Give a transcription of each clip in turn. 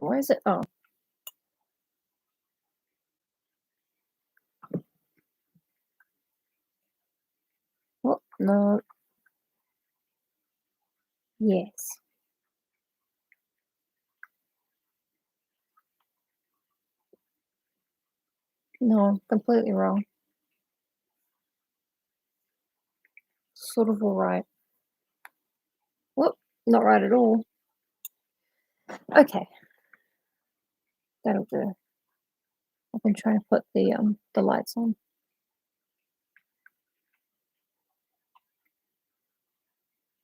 Where is it? Oh. Oh, no. Yes. No, completely wrong. Sort of all right. Whoop, not right at all. Okay. That'll do. I've been trying to put the lights on.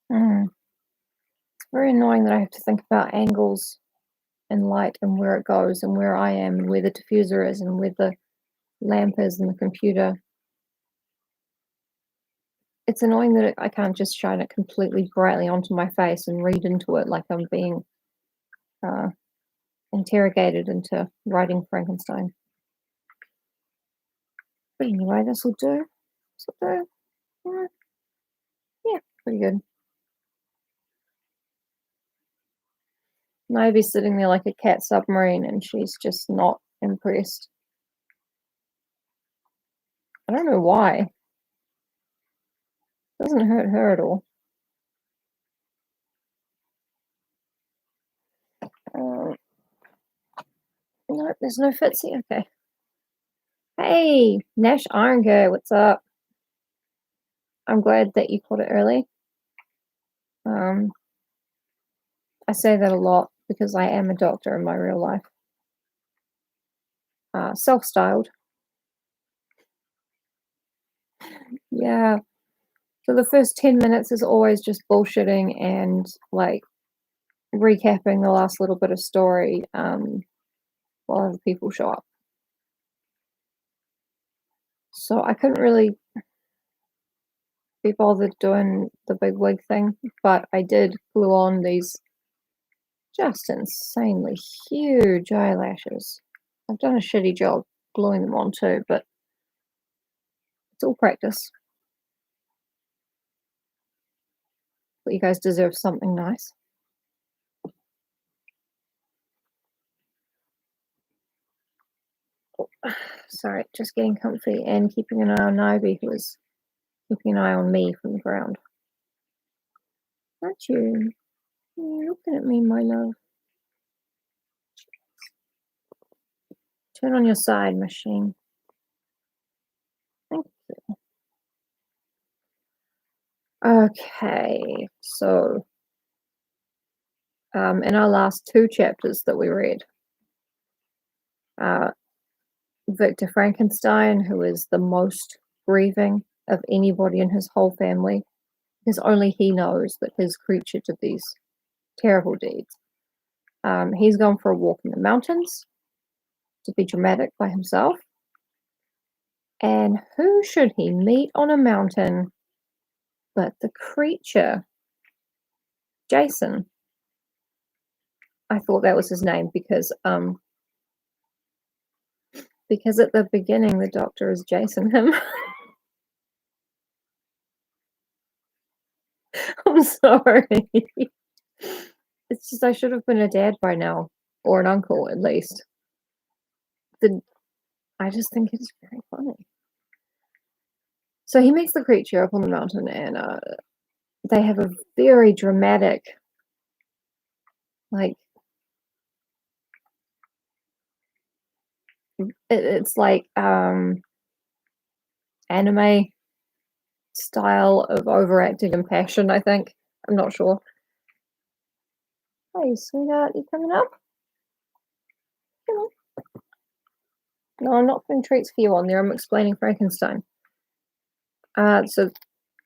It's very annoying that I have to think about angles and light and where it goes and where I am and where the diffuser is and where the lamp is in the computer. It's annoying that I can't just shine it completely brightly onto my face and read into it like I'm being interrogated into writing Frankenstein. But anyway, this'll do. This'll do. Yeah, pretty good. Ivy's sitting there like a cat submarine and she's just not impressed. I don't know why. It doesn't hurt her at all. No, there's no Fitzy. Okay. Hey, Nash Iron Girl, what's up? I'm glad that you caught it early. I say that a lot because I am a doctor in my real life. Self-styled. Yeah. So the first 10 minutes is always just bullshitting and like recapping the last little bit of story while other people show up. So I couldn't really be bothered doing the big wig thing, but I did glue on these just insanely huge eyelashes. I've done a shitty job gluing them on too, but it's all practice. But you guys deserve something nice. Oh, sorry, just getting comfy and keeping an eye on Ivy, who is keeping an eye on me from the ground. Aren't you? You're looking at me, my love. Turn on your side, machine. Thank you. Okay, so in our last 2 chapters that we read, Victor Frankenstein, who is the most grieving of anybody in his whole family, because only he knows that his creature did these terrible deeds. He's gone for a walk in the mountains to be dramatic by himself. And who should he meet on a mountain but the creature, Jason. I thought that was his name because at the beginning the doctor is Jason him. I'm sorry. It's just I should have been a dad by now, or an uncle at least. I just think it's very funny. So he meets the creature up on the mountain, and they have a very dramatic, like, it's like anime style of overacting and passion, I think. I'm not sure. Hey, sweetheart, you coming up? Come on. No, I'm not putting treats for you on there. I'm explaining Frankenstein. So,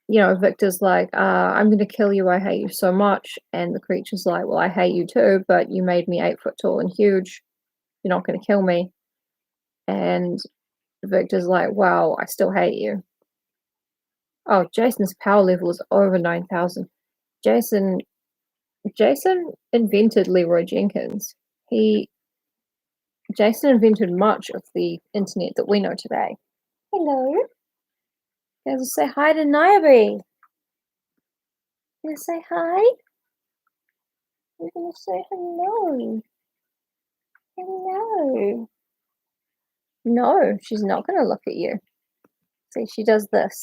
Victor's like, I'm going to kill you. I hate you so much. And the creature's like, well, I hate you too, but you made me 8 foot tall and huge. You're not going to kill me. And Victor's like, wow, I still hate you. Oh, Jason's power level is over 9,000. Jason invented Leroy Jenkins. Jason invented much of the internet that we know today. Hello. You guys say hi to Niobe. You gonna say hi? You're gonna say hello. No, she's not gonna look at you. See, she does this.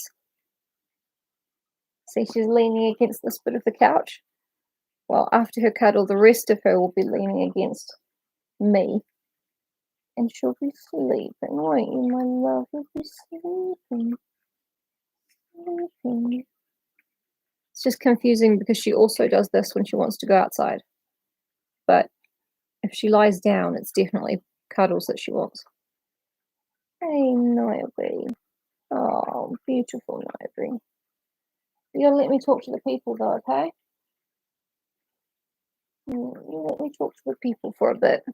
See, she's leaning against this bit of the couch. Well, after her cuddle, the rest of her will be leaning against me. And she'll be sleeping, won't you, my love? You'll be sleeping. Sleeping. It's just confusing because she also does this when she wants to go outside. But if she lies down, it's definitely cuddles that she wants. Hey, Niobe. Oh, beautiful Niobe. You gotta let me talk to the people though, okay? You let me talk to the people for a bit.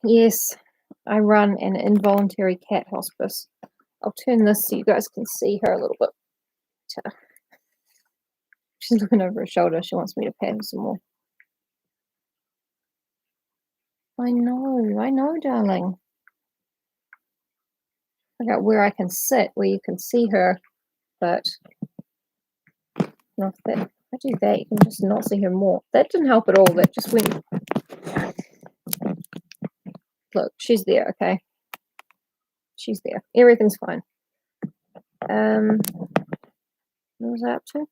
Yes, I run an involuntary cat hospice. I'll turn this so you guys can see her a little bit. She's looking over her shoulder. She wants me to pet her some more. I know, darling. Figure out where I can sit, where you can see her, but not that. If I do that, you can just not see her more. That didn't help at all. That just went. Look, she's there, okay? She's there. Everything's fine. What was I up to?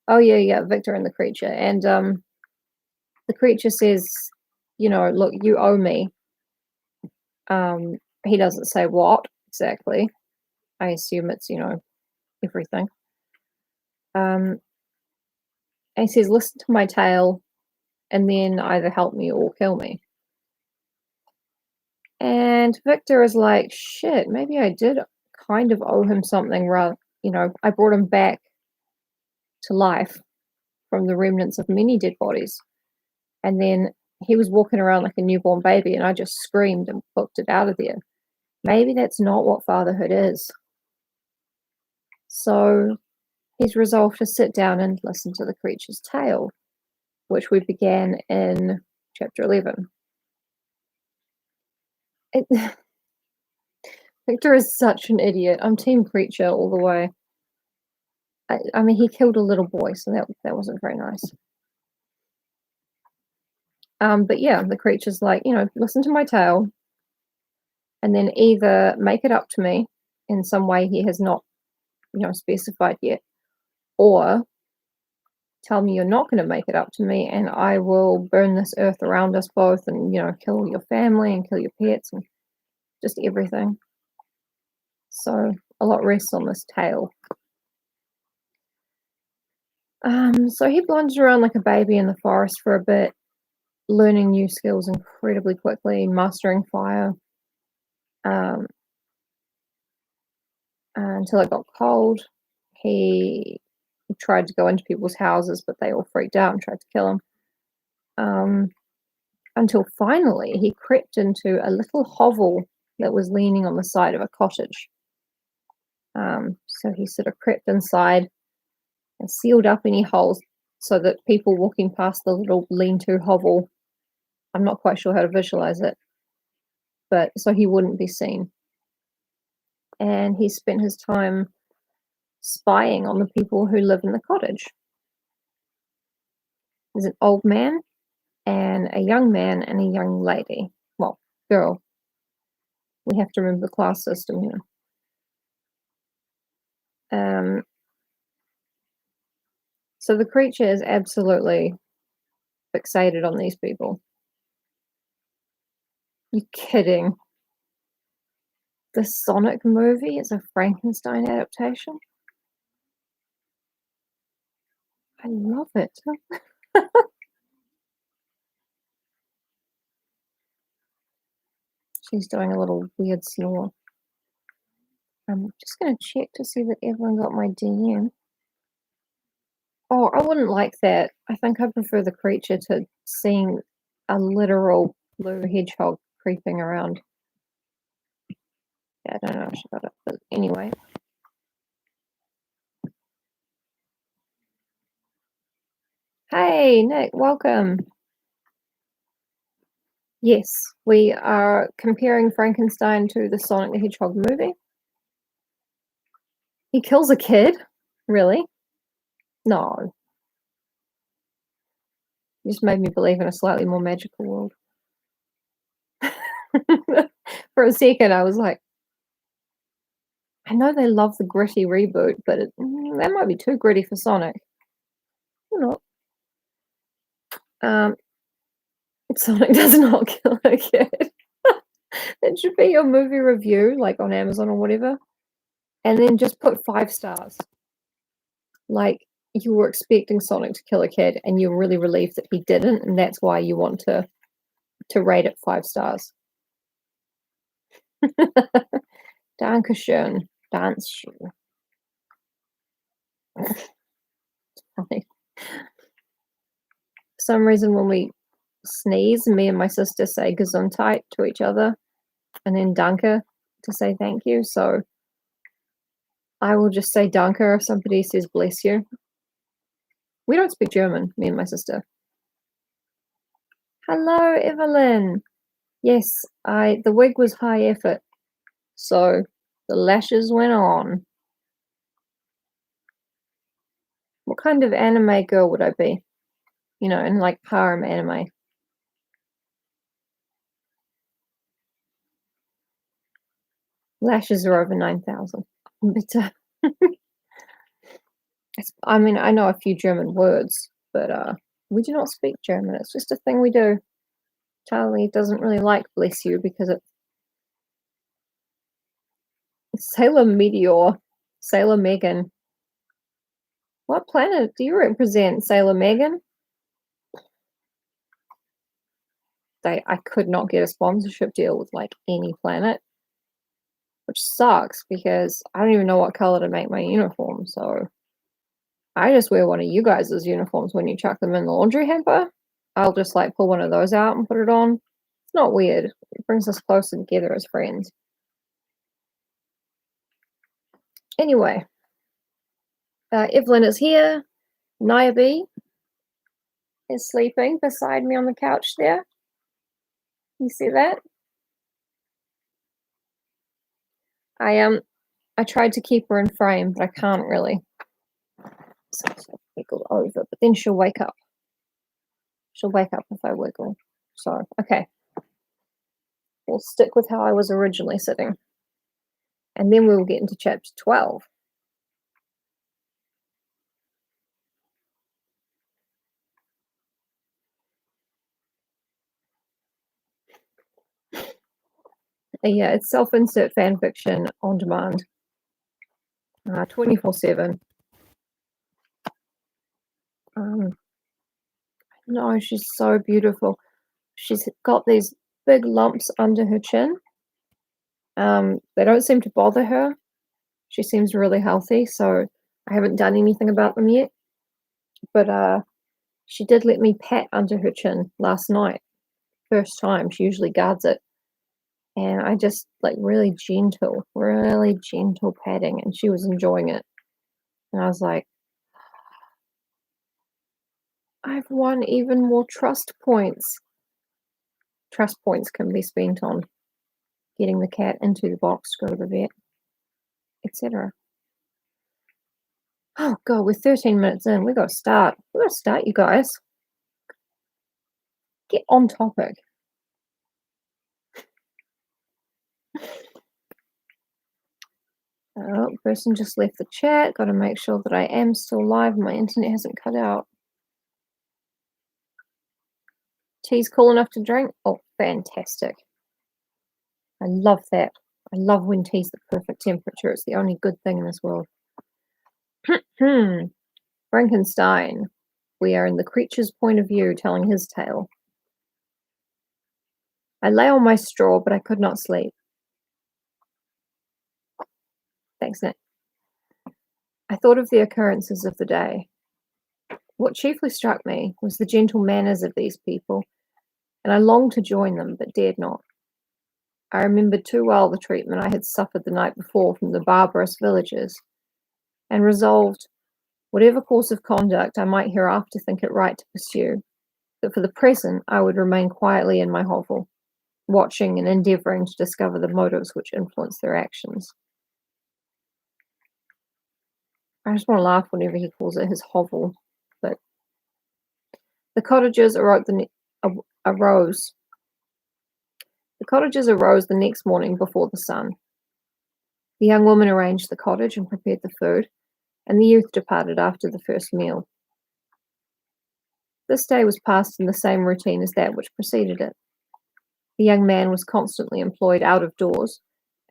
Oh yeah, Victor and the creature. And the creature says, look, you owe me. He doesn't say what exactly. I assume it's, everything. And he says, listen to my tale and then either help me or kill me. And Victor is like, shit, maybe I did kind of owe him something. Rather, I brought him back to life from the remnants of many dead bodies. And then he was walking around like a newborn baby, and I just screamed and booked it out of there. Maybe that's not what fatherhood is. So he's resolved to sit down and listen to the creature's tale, which we began in chapter 11. Victor is such an idiot. I'm team creature all the way. I mean, he killed a little boy, so that wasn't very nice. But yeah, the creature's like, listen to my tale, and then either make it up to me in some way he has not, specified yet, or tell me you're not going to make it up to me, and I will burn this earth around us both, and kill your family and kill your pets and just everything. So a lot rests on this tale. So he blunders around like a baby in the forest for a bit, learning new skills incredibly quickly, mastering fire, until it got cold. He tried to go into people's houses, but they all freaked out and tried to kill him. Until finally he crept into a little hovel that was leaning on the side of a cottage. So he sort of crept inside and sealed up any holes so that people walking past the little lean-to hovel, I'm not quite sure how to visualize it, but so he wouldn't be seen. And he spent his time spying on the people who live in the cottage. There's an old man and a young man and a young lady. Well, girl. We have to remember the class system here. So the creature is absolutely fixated on these people. You kidding? The Sonic movie is a Frankenstein adaptation? I love it. She's doing a little weird snore. I'm just going to check to see that everyone got my DM. Oh, I wouldn't like that. I think I prefer the creature to seeing a literal blue hedgehog creeping around. Yeah, I don't know if she got it, but anyway. Hey, Nick, welcome. Yes, we are comparing Frankenstein to the Sonic the Hedgehog movie. He kills a kid? Really? No. You just made me believe in a slightly more magical world. For a second, I was like, I know they love the gritty reboot, but that might be too gritty for Sonic. You know, um, Sonic does not kill a kid. That should be your movie review, like on Amazon or whatever, and then just put 5 stars. Like, you were expecting Sonic to kill a kid, and you're really relieved that he didn't, and that's why you want to rate it 5 stars. Dankeschön. Dankeschön. Funny. For some reason, when we sneeze, me and my sister say Gesundheit to each other, and then Danke to say thank you. So I will just say Danke if somebody says bless you. We don't speak German, me and my sister. Hello, Evelyn. Yes, the wig was high effort, so the lashes went on. What kind of anime girl would I be? You know, in like harem anime. Lashes are over 9,000. But I mean, I know a few German words, but we do not speak German. It's just a thing we do. Charlie doesn't really like bless you because it's Sailor Meteor, Sailor Megan. What planet do you represent, Sailor Megan? I could not get a sponsorship deal with like any planet, which sucks because I don't even know what color to make my uniform. So I just wear one of you guys' uniforms when you chuck them in the laundry hamper. I'll just like pull one of those out and put it on. It's not weird. It brings us closer together as friends. Anyway, Evelyn is here. Niobe is sleeping beside me on the couch there. You see that? I tried to keep her in frame, but I can't really. So I'll wiggle over, but then she'll wake up. She'll wake up if I wiggle. So, okay. We'll stick with how I was originally sitting. And then we'll get into chapter 12. Yeah, it's self-insert fan fiction on demand. 24/7. No, she's so beautiful. She's got these big lumps under her chin. They don't seem to bother her. She seems really healthy, so I haven't done anything about them yet. But she did let me pat under her chin last night. First time. She usually guards it. And I just like really gentle patting, and she was enjoying it. And I was like, I've won even more trust points. Trust points can be spent on getting the cat into the box to go to the vet, etc. Oh god, we're 13 minutes in. We gotta start. We gotta start, you guys. Get on topic. Oh, person just left the chat. Gotta make sure that I am still live. My internet hasn't cut out. Tea's cool enough to drink? Oh, fantastic. I love that. I love when tea's the perfect temperature. It's the only good thing in this world. Frankenstein. We are in the creature's point of view, telling his tale. I lay on my straw, but I could not sleep. Thanks, Nick. I thought of the occurrences of the day. What chiefly struck me was the gentle manners of these people, and I longed to join them, but dared not. I remembered too well the treatment I had suffered the night before from the barbarous villagers, and resolved, whatever course of conduct I might hereafter think it right to pursue, that for the present I would remain quietly in my hovel, watching and endeavouring to discover the motives which influence their actions. I just want to laugh whenever he calls it his hovel, but the cottagers arose. The cottagers arose the next morning before the sun. The young woman arranged the cottage and prepared the food, and the youth departed after the first meal. This day was passed in the same routine as that which preceded it. The young man was constantly employed out of doors,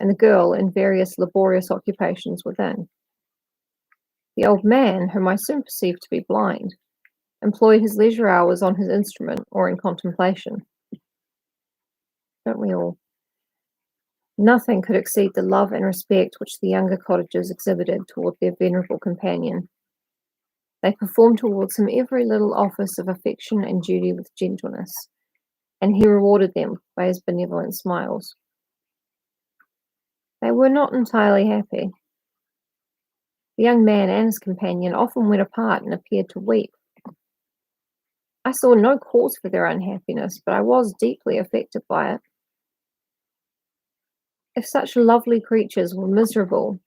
and the girl in various laborious occupations within. The old man, whom I soon perceived to be blind, employed his leisure hours on his instrument or in contemplation. Don't we all? Nothing could exceed the love and respect which the younger cottagers exhibited toward their venerable companion. They performed towards him every little office of affection and duty with gentleness, and he rewarded them by his benevolent smiles. They were not entirely happy. The young man and his companion often went apart and appeared to weep. I saw no cause for their unhappiness, but I was deeply affected by it. If such lovely creatures were miserable,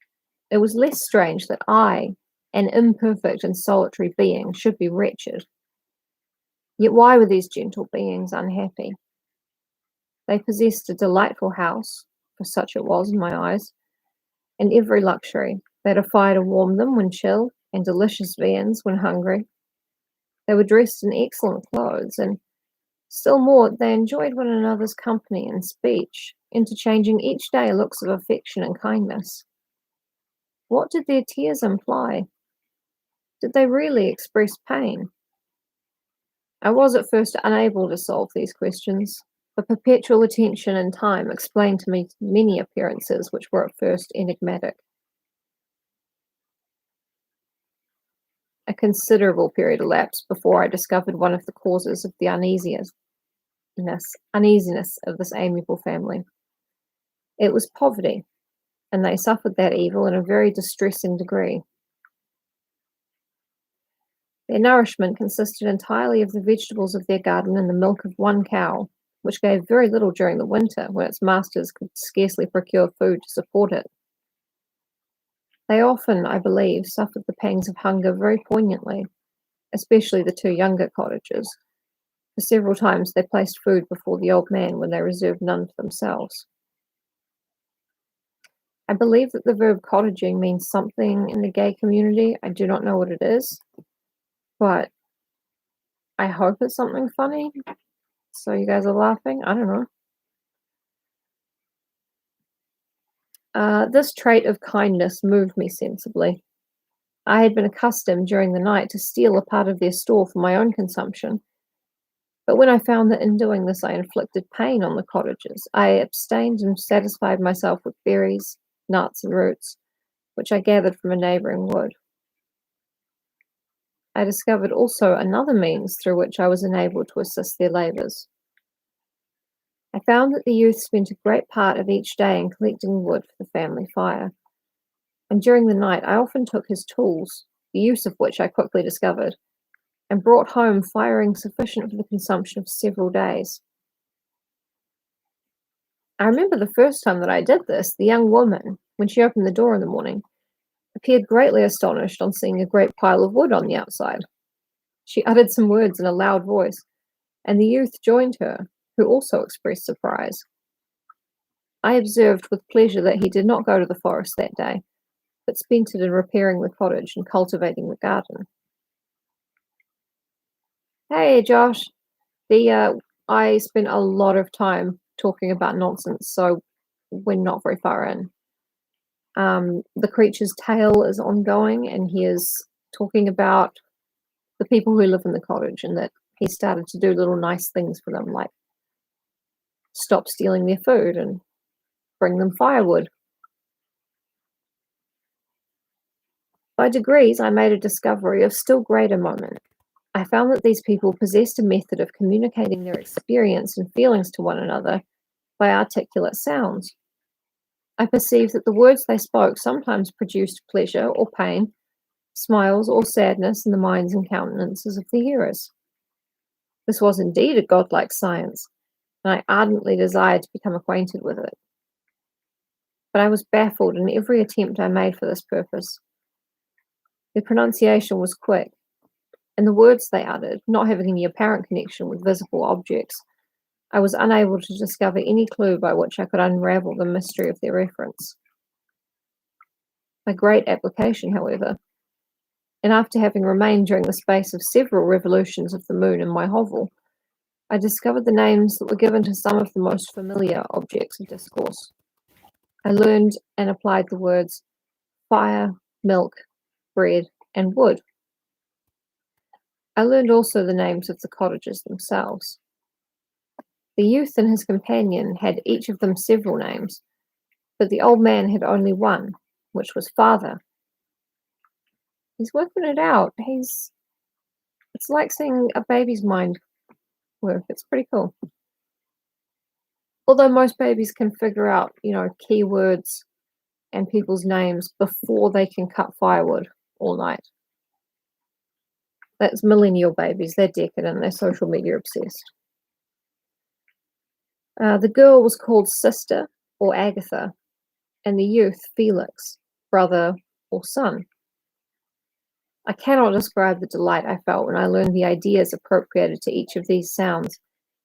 it was less strange that I, an imperfect and solitary being, should be wretched. Yet why were these gentle beings unhappy? They possessed a delightful house, for such it was in my eyes, and every luxury. They had a fire to warm them when chill, and delicious viands when hungry. They were dressed in excellent clothes, and still more, they enjoyed one another's company and speech, interchanging each day looks of affection and kindness. What did their tears imply? Did they really express pain? I was at first unable to solve these questions, but perpetual attention and time explained to me many appearances which were at first enigmatic. A considerable period elapsed before I discovered one of the causes of the uneasiness of this amiable family. It was poverty, and they suffered that evil in a very distressing degree. Their nourishment consisted entirely of the vegetables of their garden and the milk of one cow, which gave very little during the winter, when its masters could scarcely procure food to support it. They often, I believe, suffered the pangs of hunger very poignantly, especially the two younger cottagers, for several times they placed food before the old man when they reserved none for themselves. I believe that the verb cottaging means something in the gay community. I do not know what it is, but I hope it's something funny. So you guys are laughing? I don't know. This trait of kindness moved me sensibly. I had been accustomed during the night to steal a part of their store for my own consumption, but when I found that in doing this I inflicted pain on the cottagers, I abstained and satisfied myself with berries, nuts, and roots, which I gathered from a neighbouring wood. I discovered also another means through which I was enabled to assist their labours. I found that the youth spent a great part of each day in collecting wood for the family fire, and during the night I often took his tools, the use of which I quickly discovered, and brought home firing sufficient for the consumption of several days. I remember the first time that I did this, the young woman, when she opened the door in the morning, appeared greatly astonished on seeing a great pile of wood on the outside. She uttered some words in a loud voice, and the youth joined her, who also expressed surprise. I observed with pleasure that he did not go to the forest that day, but spent it in repairing the cottage and cultivating the garden. Hey, Josh. I spent a lot of time talking about nonsense, so we're not very far in. The creature's tale is ongoing, and he is talking about the people who live in the cottage, and that he started to do little nice things for them, like stop stealing their food and bring them firewood. By degrees, I made a discovery of still greater moment. I found that these people possessed a method of communicating their experience and feelings to one another by articulate sounds. I perceived that the words they spoke sometimes produced pleasure or pain, smiles or sadness in the minds and countenances of the hearers. This was indeed a godlike science, and I ardently desired to become acquainted with it. But I was baffled in every attempt I made for this purpose. Their pronunciation was quick, and the words they uttered, not having any apparent connection with visible objects, I was unable to discover any clue by which I could unravel the mystery of their reference. A great application, however, and after having remained during the space of several revolutions of the moon in my hovel, I discovered the names that were given to some of the most familiar objects of discourse. I learned and applied the words fire, milk, bread, and wood. I learned also the names of the cottages themselves. The youth and his companion had each of them several names, but the old man had only one, which was father. He's working it out. It's like seeing a baby's mind work. It's pretty cool. Although most babies can figure out, keywords and people's names before they can cut firewood all night. That's millennial babies. They're decadent. They're social media obsessed. The girl was called Sister or Agatha, and the youth Felix, brother or son. I cannot describe the delight I felt when I learned the ideas appropriated to each of these sounds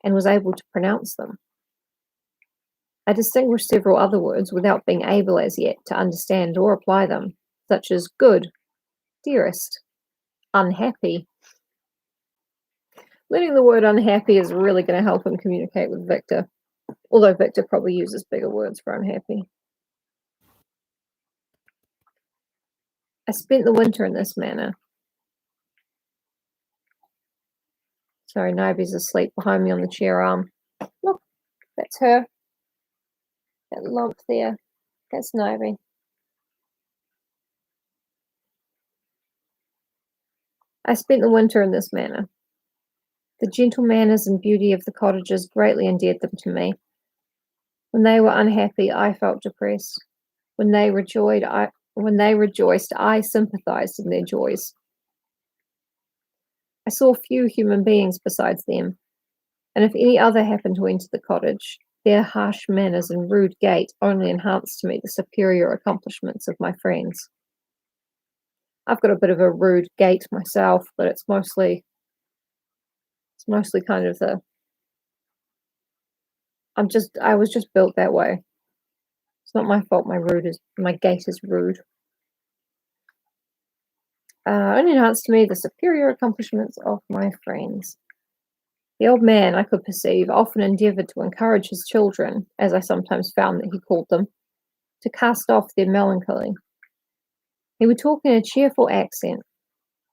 and was able to pronounce them. I distinguished several other words without being able as yet to understand or apply them, such as good, dearest, unhappy. Learning the word unhappy is really going to help him communicate with Victor, although Victor probably uses bigger words for unhappy. I spent the winter in this manner. Sorry, Naibi's asleep behind me on the chair arm. Look, that's her. That lump there, that's Naibi. I spent the winter in this manner. The gentle manners and beauty of the cottages greatly endeared them to me. When they were unhappy, I felt depressed. When they rejoiced, I sympathized in their joys. I saw few human beings besides them, and if any other happened to enter the cottage, their harsh manners and rude gait only enhanced to me the superior accomplishments of my friends. I've got a bit of a rude gait myself, but it's mostly kind of I was just built that way. It's not my fault my gait is rude. Only enhanced to me the superior accomplishments of my friends. The old man, I could perceive, often endeavoured to encourage his children, as I sometimes found that he called them, to cast off their melancholy. He would talk in a cheerful accent,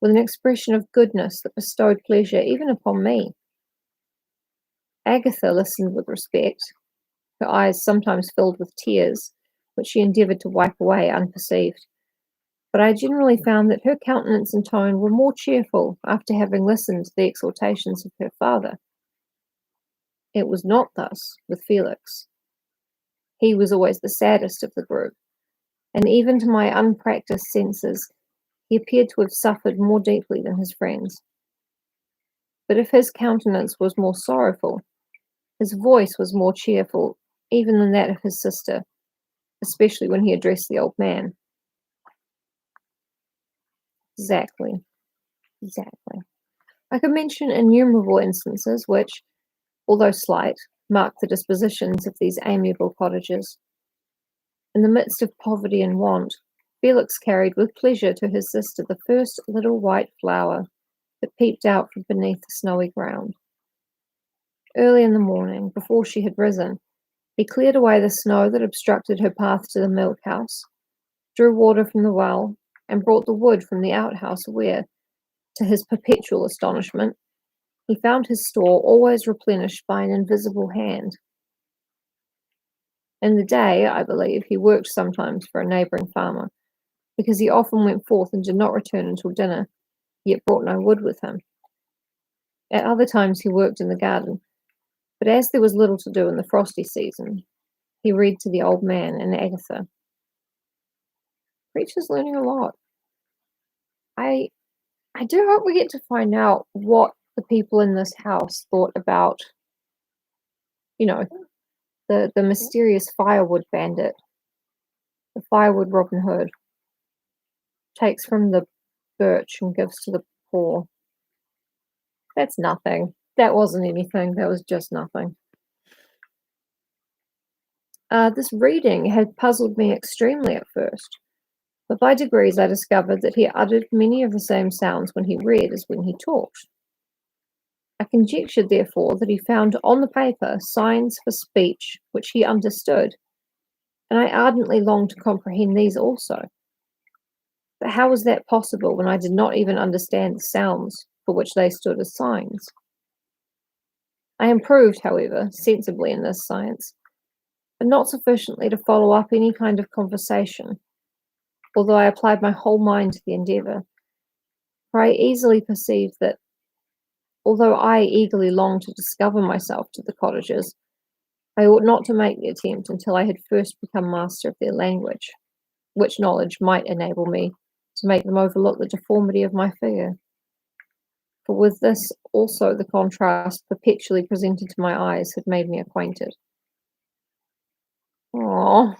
with an expression of goodness that bestowed pleasure even upon me. Agatha listened with respect, her eyes sometimes filled with tears, which she endeavoured to wipe away unperceived. But I generally found that her countenance and tone were more cheerful after having listened to the exhortations of her father. It was not thus with Felix. He was always the saddest of the group, and even to my unpractised senses, he appeared to have suffered more deeply than his friends. But if his countenance was more sorrowful, his voice was more cheerful even than that of his sister, especially when he addressed the old man. Exactly. I could mention innumerable instances which, although slight, mark the dispositions of these amiable cottagers. In the midst of poverty and want, Felix carried with pleasure to his sister the first little white flower that peeped out from beneath the snowy ground. Early in the morning, before she had risen, he cleared away the snow that obstructed her path to the milk house, drew water from the well, and brought the wood from the outhouse where, to his perpetual astonishment, he found his store always replenished by an invisible hand. In the day, I believe, he worked sometimes for a neighbouring farmer, because he often went forth and did not return until dinner, yet brought no wood with him. At other times he worked in the garden, but as there was little to do in the frosty season, he read to the old man and Agatha. Preacher's learning a lot. I do hope we get to find out what the people in this house thought about, the mysterious firewood bandit, the firewood Robin Hood, takes from the birch and gives to the poor. That's nothing. That wasn't anything. That was just nothing. This reading had puzzled me extremely at first, but by degrees I discovered that he uttered many of the same sounds when he read as when he talked. I conjectured, therefore, that he found on the paper signs for speech which he understood, and I ardently longed to comprehend these also. But how was that possible when I did not even understand the sounds for which they stood as signs? I improved, however, sensibly in this science, but not sufficiently to follow up any kind of conversation, although I applied my whole mind to the endeavour, for I easily perceived that, although I eagerly longed to discover myself to the cottagers, I ought not to make the attempt until I had first become master of their language, which knowledge might enable me to make them overlook the deformity of my figure. For with this also the contrast perpetually presented to my eyes had made me acquainted. Oh,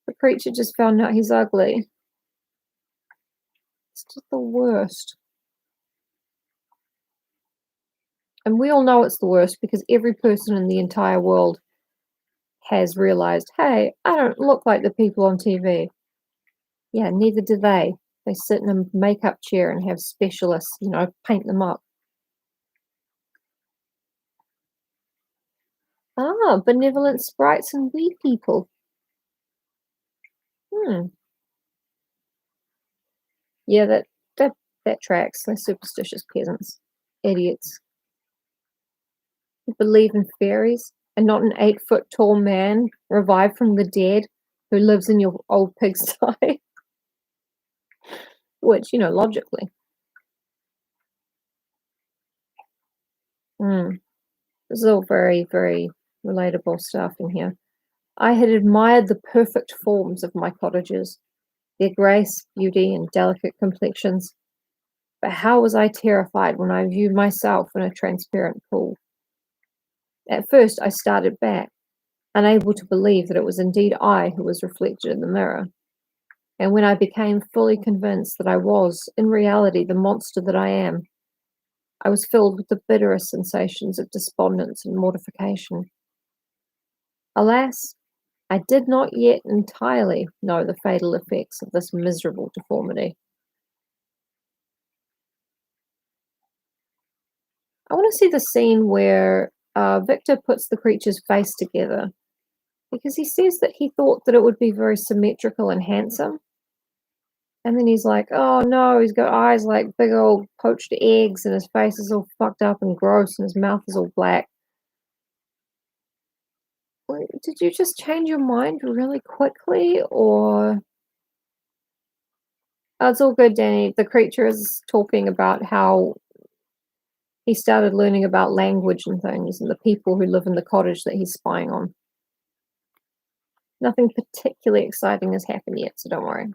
the creature just found out he's ugly. It's just the worst. And we all know it's the worst because every person in the entire world has realized, hey, I don't look like the people on TV. Yeah, neither do they. They sit in a makeup chair and have specialists, paint them up. Ah, benevolent sprites and wee people. Yeah, that tracks. They're superstitious peasants. Idiots. Who believe in fairies and not an 8-foot tall man revived from the dead who lives in your old pigsty. Which, logically. This is all very, very relatable stuff in here. I had admired the perfect forms of my cottagers, their grace, beauty, and delicate complexions. But how was I terrified when I viewed myself in a transparent pool? At first I started back, unable to believe that it was indeed I who was reflected in the mirror. And when I became fully convinced that I was, in reality, the monster that I am, I was filled with the bitterest sensations of despondence and mortification. Alas, I did not yet entirely know the fatal effects of this miserable deformity. I want to see the scene where Victor puts the creature's face together, because he says that he thought that it would be very symmetrical and handsome. And then he's like, oh no, he's got eyes like big old poached eggs, and his face is all fucked up and gross, and his mouth is all black. Did you just change your mind really quickly, or... Oh, it's all good, Danny. The creature is talking about how he started learning about language and things, and the people who live in the cottage that he's spying on. Nothing particularly exciting has happened yet, so don't worry.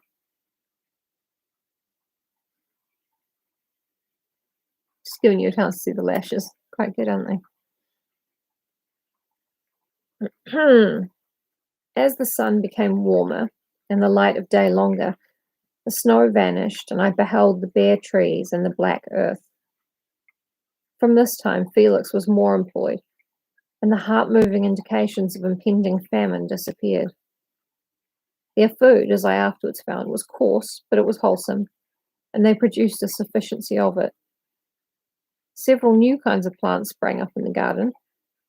Just giving you a chance to see the lashes. Quite good, aren't they? As the sun became warmer and the light of day longer, the snow vanished, and I beheld the bare trees and the black earth. From this time, Felix was more employed, and the heart-moving indications of impending famine disappeared. Their food, as I afterwards found, was coarse, but it was wholesome, and they produced a sufficiency of it. Several new kinds of plants sprang up in the garden,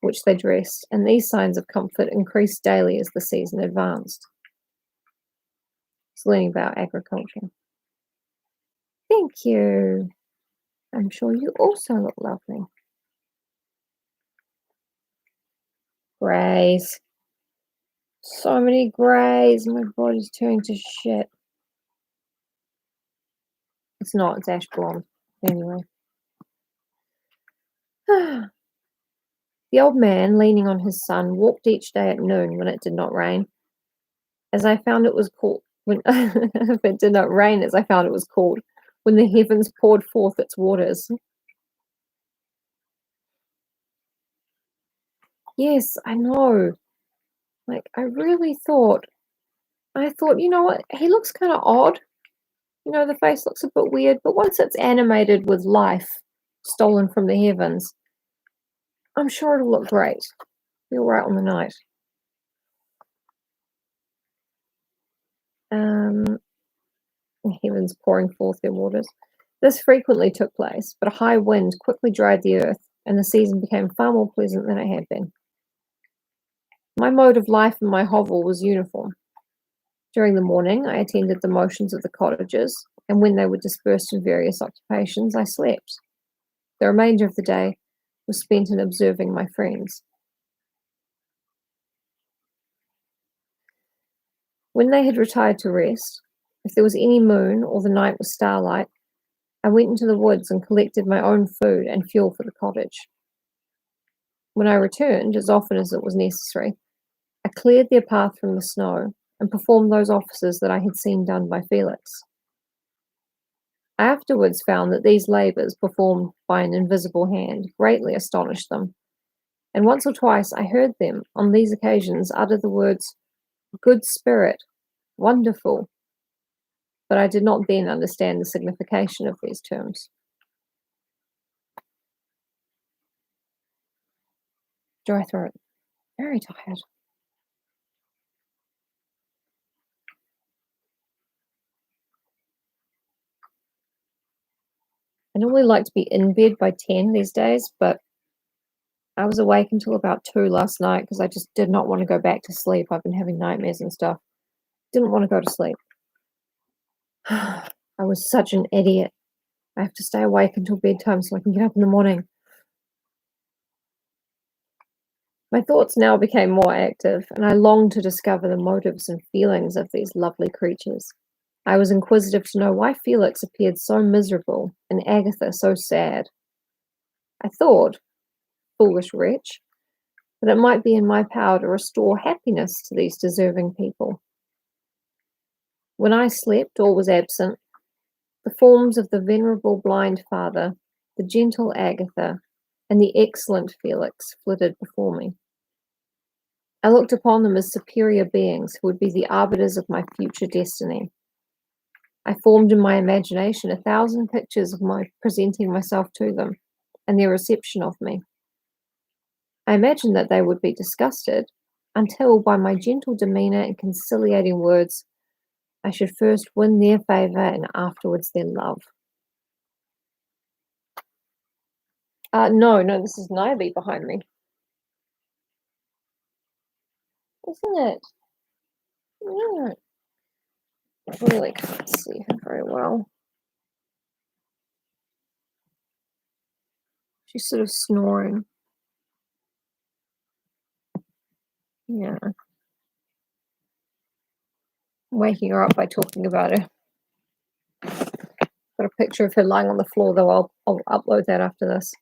which they dressed, and these signs of comfort increased daily as the season advanced. It's learning about agriculture. Thank you. I'm sure you also look lovely. Greys. So many greys. My body's turning to shit. It's not. It's ash blonde. Anyway. The old man, leaning on his son, walked each day at noon when it did not rain. As I found it was called, when if it did not rain, as I found it was called, when the heavens poured forth its waters. Yes, I know. Like, I thought, you know what, he looks kind of odd. The face looks a bit weird, but once it's animated with life stolen from the heavens, I'm sure it'll look great. Be all right on the night. Um, Heavens pouring forth their waters. This frequently took place, but a high wind quickly dried the earth, and the season became far more pleasant than it had been. My mode of life in my hovel was uniform. During the morning, I attended the motions of the cottagers, and when they were dispersed in various occupations, I slept. The remainder of the day was spent in observing my friends. When they had retired to rest, if there was any moon or the night was starlight, I went into the woods and collected my own food and fuel for the cottage. When I returned, as often as it was necessary, I cleared their path from the snow and performed those offices that I had seen done by Felix. I afterwards found that these labours, performed by an invisible hand, greatly astonished them, and once or twice I heard them, on these occasions, utter the words, "Good spirit," "wonderful," but I did not then understand the signification of these terms. Dry throat. Very tired. I normally like to be in bed by 10 these days, but I was awake until about 2 last night because I just did not want to go back to sleep. I've been having nightmares and stuff. Didn't want to go to sleep. I was such an idiot. I have to stay awake until bedtime so I can get up in the morning. My thoughts now became more active, and I longed to discover the motives and feelings of these lovely creatures. I was inquisitive to know why Felix appeared so miserable and Agatha so sad. I thought, foolish wretch, that it might be in my power to restore happiness to these deserving people. When I slept or was absent, the forms of the venerable blind father, the gentle Agatha, and the excellent Felix flitted before me. I looked upon them as superior beings who would be the arbiters of my future destiny. I formed in my imagination 1,000 pictures of my presenting myself to them and their reception of me. I imagined that they would be disgusted until, by my gentle demeanour and conciliating words, I should first win their favour and afterwards their love. No, this is Niobe behind me. Isn't it? Yeah. I really can't see her very well. She's sort of snoring. Yeah. I'm waking her up by talking about her. Got a picture of her lying on the floor, though. I'll upload that after this.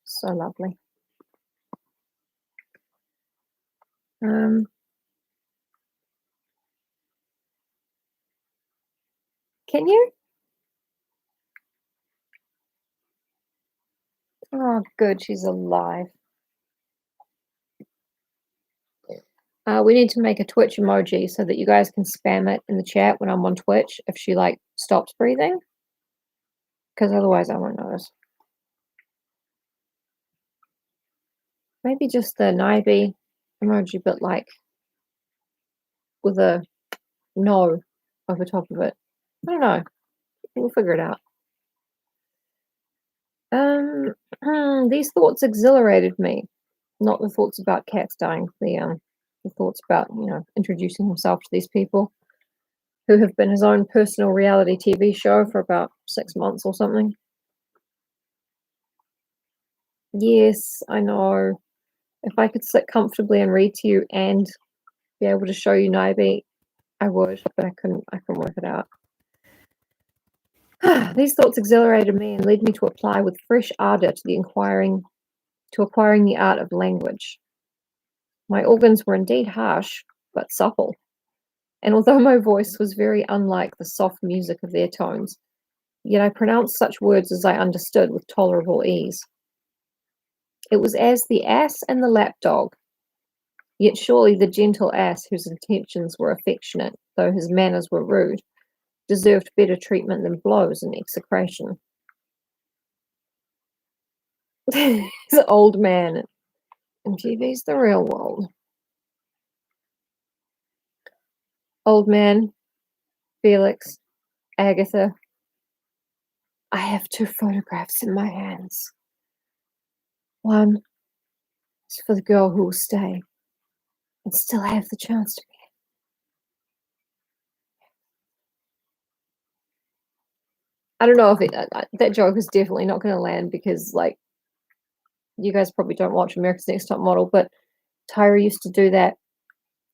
So lovely. Can you? Oh, good. She's alive. We need to make a Twitch emoji so that you guys can spam it in the chat when I'm on Twitch if she stops breathing, because otherwise I won't notice. Maybe just the Niobe emoji, but with a no over top of it. I don't know. We'll figure it out. These thoughts exhilarated me, not the thoughts about cats dying. The thoughts about introducing himself to these people who have been his own personal reality TV show for about 6 months or something. Yes, I know. If I could sit comfortably and read to you and be able to show you Niobe, I would, but I couldn't work it out. These thoughts exhilarated me and led me to apply with fresh ardor to acquiring the art of language. My organs were indeed harsh, but supple, and although my voice was very unlike the soft music of their tones, yet I pronounced such words as I understood with tolerable ease. It was as the ass and the lapdog, yet surely the gentle ass, whose intentions were affectionate, though his manners were rude, deserved better treatment than blows and execration. He's an old man, and TV's the real world. Old man, Felix, Agatha. I have 2 photographs in my hands. One is for the girl who will stay and still have the chance to be. I don't know if that joke is definitely not going to land because, like, you guys probably don't watch America's Next Top Model, but Tyra used to do that.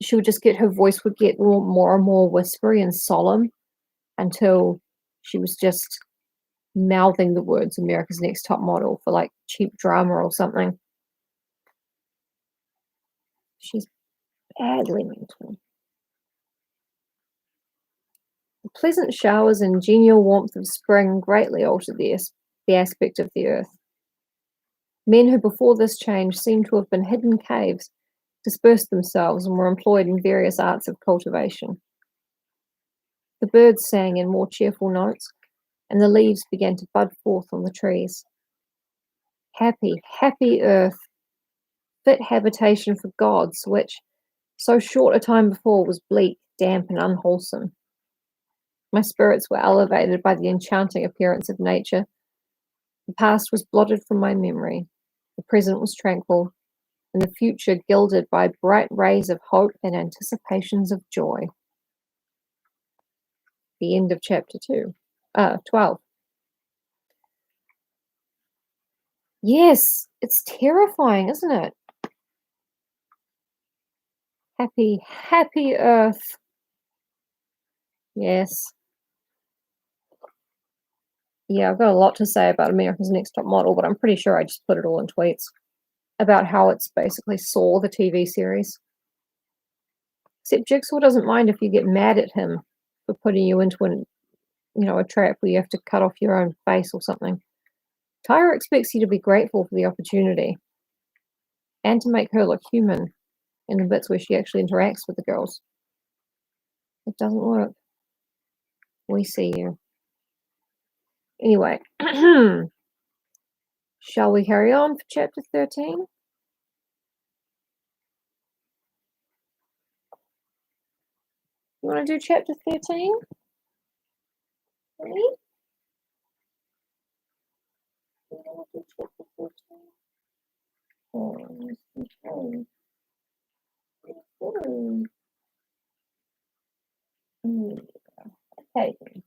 She would just her voice would get more and more whispery and solemn until she was just mouthing the words America's Next Top Model for like cheap drama or something. She's badly mental. The pleasant showers and genial warmth of spring greatly altered the aspect of the earth. Men who before this change seemed to have been hidden caves dispersed themselves and were employed in various arts of cultivation. The birds sang in more cheerful notes, and the leaves began to bud forth on the trees. Happy, happy earth, fit habitation for gods, which, so short a time before, was bleak, damp, and unwholesome. My spirits were elevated by the enchanting appearance of nature. The past was blotted from my memory. The present was tranquil, and the future gilded by bright rays of hope and anticipations of joy. The end of chapter 12. Yes, it's terrifying, isn't it? Happy, happy earth. Yes. Yeah, I've got a lot to say about America's Next Top Model, but I'm pretty sure I just put it all in tweets about how it's basically Saw, the TV series. Except Jigsaw doesn't mind if you get mad at him for putting you into a trap where you have to cut off your own face or something. Tyra expects you to be grateful for the opportunity and to make her look human in the bits where she actually interacts with the girls. It doesn't work. We see you. Anyway, shall we carry on for chapter 13? You want to do chapter 13? Ready? You want to do chapter 13? Okay. Okay.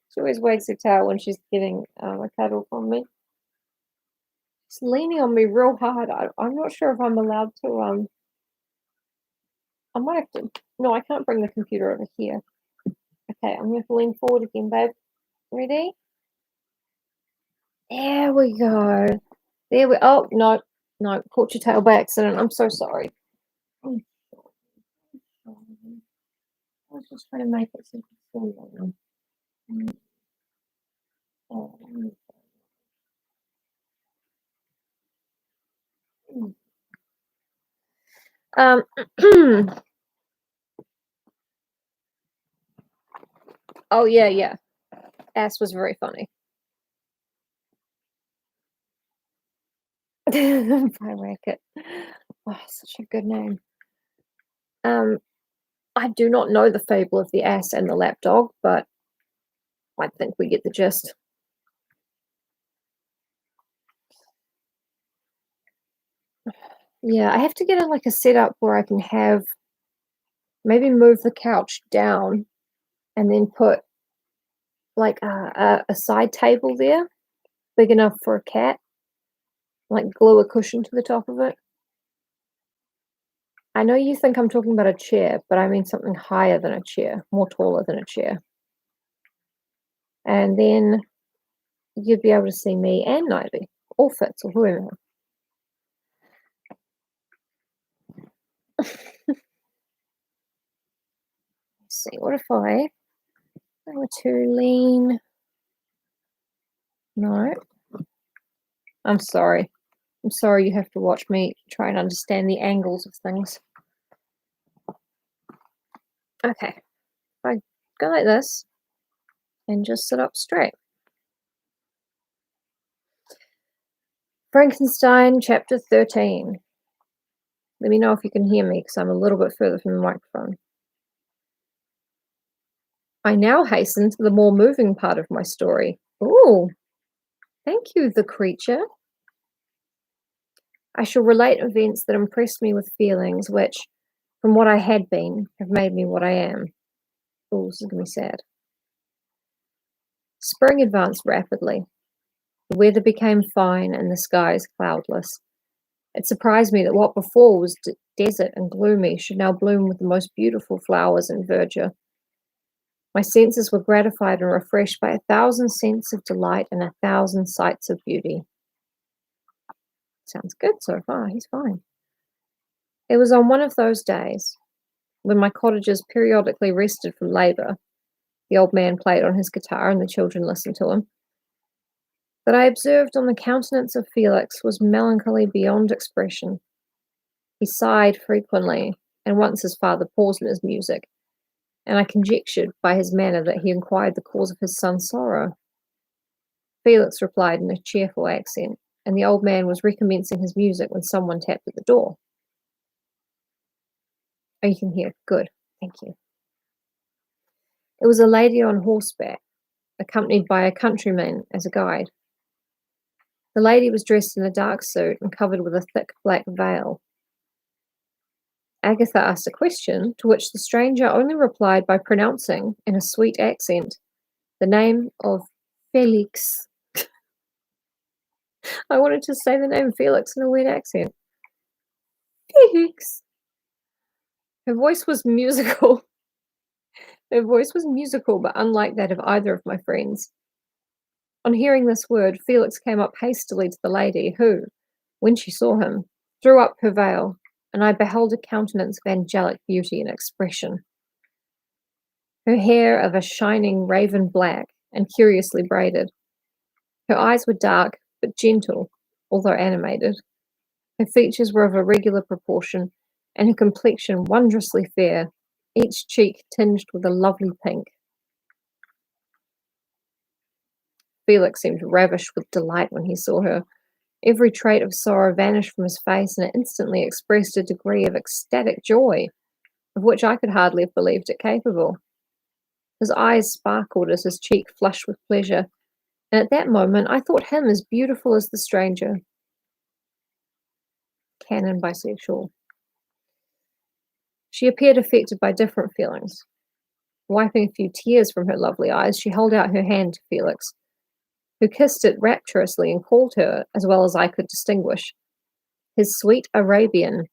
She always wags her tail when she's getting a cuddle from me. She's leaning on me real hard. I'm not sure if I'm allowed to. I might have to. No, I can't bring the computer over here. Okay, I'm going to lean forward again, babe. Ready? There we go. There we. Oh no, caught your tail by accident. I'm so sorry. I'm sorry. I was just trying to make it so you can see it. Oh yeah. Ass was very funny. By Racket. Oh, such a good name. I do not know the fable of the ass and the lapdog, but I think we get the gist. Yeah, I have to get a setup where I can maybe move the couch down and then put like a side table there, big enough for a cat, like glue a cushion to the top of it. I know you think I'm talking about a chair, but I mean something higher than a chair, more taller than a chair. And then you'd be able to see me and Nivy, or Fitz, or whoever. Let's see, what if I were to lean? No. I'm sorry. I'm sorry you have to watch me try and understand the angles of things. Okay. If I go like this and just sit up straight. Frankenstein, chapter 13. Let me know if you can hear me because I'm a little bit further from the microphone. I now hasten to the more moving part of my story. Ooh, thank you, the creature. I shall relate events that impressed me with feelings which, from what I had been, have made me what I am. Ooh, this is going to be sad. Spring advanced rapidly. The weather became fine and the skies cloudless. It surprised me that what before was desert and gloomy should now bloom with the most beautiful flowers and verdure. My senses were gratified and refreshed by 1,000 scents of delight and 1,000 sights of beauty. Sounds good so far, he's fine. It was on one of those days, when my cottagers periodically rested from labour, the old man played on his guitar and the children listened to him, that I observed on the countenance of Felix was melancholy beyond expression. He sighed frequently, and once his father paused in his music, and I conjectured by his manner that he inquired the cause of his son's sorrow. Felix replied in a cheerful accent, and the old man was recommencing his music when someone tapped at the door. Oh, you can hear. Good. Thank you. It was a lady on horseback, accompanied by a countryman as a guide. The lady was dressed in a dark suit and covered with a thick black veil. Agatha asked a question, to which the stranger only replied by pronouncing, in a sweet accent, the name of Felix. I wanted to say the name Felix in a weird accent. Felix. Her voice was musical. But unlike that of either of my friends. On hearing this word, Felix came up hastily to the lady, who, when she saw him, threw up her veil, and I beheld a countenance of angelic beauty and expression. Her hair of a shining raven black and curiously braided. Her eyes were dark but gentle, although animated. Her features were of a regular proportion, and her complexion wondrously fair, each cheek tinged with a lovely pink. Felix seemed ravished with delight when he saw her. Every trait of sorrow vanished from his face, and it instantly expressed a degree of ecstatic joy, of which I could hardly have believed it capable. His eyes sparkled as his cheek flushed with pleasure, and at that moment I thought him as beautiful as the stranger. Canon bisexual. She appeared affected by different feelings. Wiping a few tears from her lovely eyes, she held out her hand to Felix, who kissed it rapturously and called her, as well as I could distinguish, his sweet Arabian.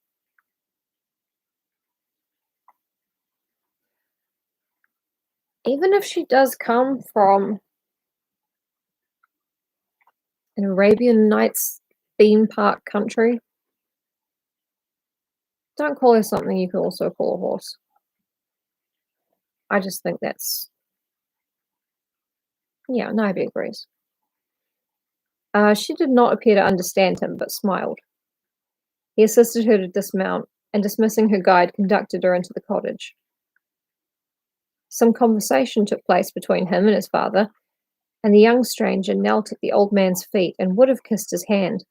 Even if she does come from an Arabian Nights theme park country, don't call her something you can also call a horse. I just think that's... Yeah, Nabi agrees. She did not appear to understand him, but smiled. He assisted her to dismount, and dismissing her guide, conducted her into the cottage. Some conversation took place between him and his father, and the young stranger knelt at the old man's feet and would have kissed his hand,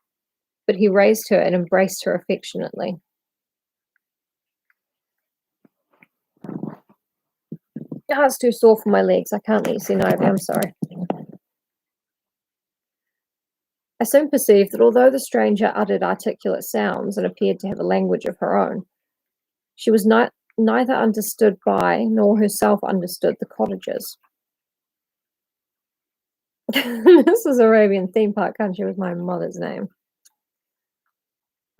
but he raised her and embraced her affectionately. Oh, it's too sore for my legs. I can't let you see Nabi, I'm sorry. I soon perceived that although the stranger uttered articulate sounds and appeared to have a language of her own, she was neither understood by nor herself understood the cottagers. This is Arabian theme park country was my mother's name.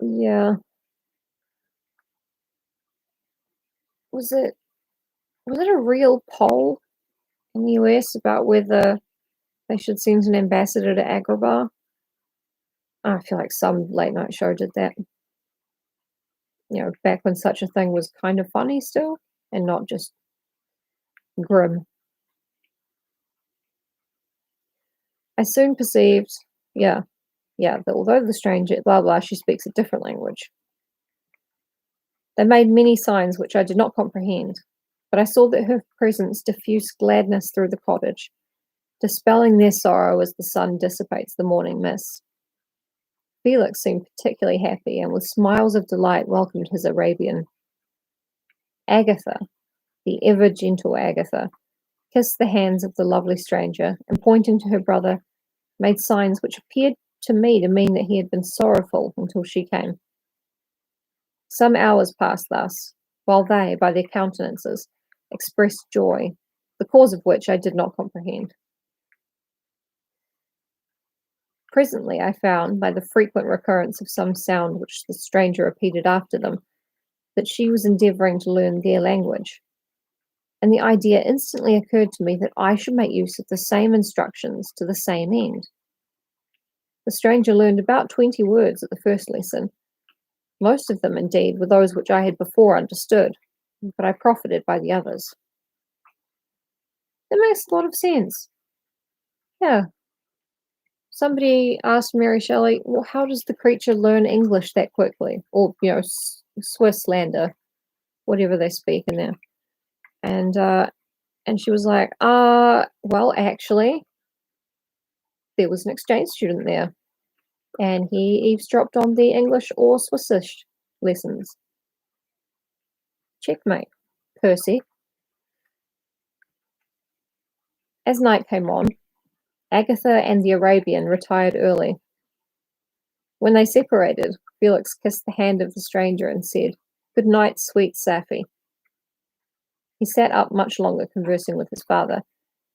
Yeah. Was it a real poll in the US about whether they should send an ambassador to Agrabah? I feel like some late night show did that. You know, back when such a thing was kind of funny still, and not just grim. I soon perceived, that although the stranger, blah blah, she speaks a different language. They made many signs which I did not comprehend, but I saw that her presence diffused gladness through the cottage, dispelling their sorrow as the sun dissipates the morning mist. Felix seemed particularly happy and with smiles of delight welcomed his Arabian. Agatha, the ever gentle Agatha, kissed the hands of the lovely stranger and pointing to her brother, made signs which appeared to me to mean that he had been sorrowful until she came. Some hours passed thus, while they, by their countenances, expressed joy, the cause of which I did not comprehend. Presently I found, by the frequent recurrence of some sound which the stranger repeated after them, that she was endeavouring to learn their language, and the idea instantly occurred to me that I should make use of the same instructions to the same end. The stranger learned about 20 words at the first lesson. Most of them, indeed, were those which I had before understood, but I profited by the others. That makes a lot of sense. Yeah. Somebody asked Mary Shelley, well, how does the creature learn English that quickly? Or, Swiss lander, whatever they speak in there. And she was like, well, actually, there was an exchange student there, and he eavesdropped on the English or Swissish lessons. Checkmate, Percy. As night came on, Agatha and the Arabian retired early. When they separated, Felix kissed the hand of the stranger and said, "Good night, sweet Safie." He sat up much longer conversing with his father,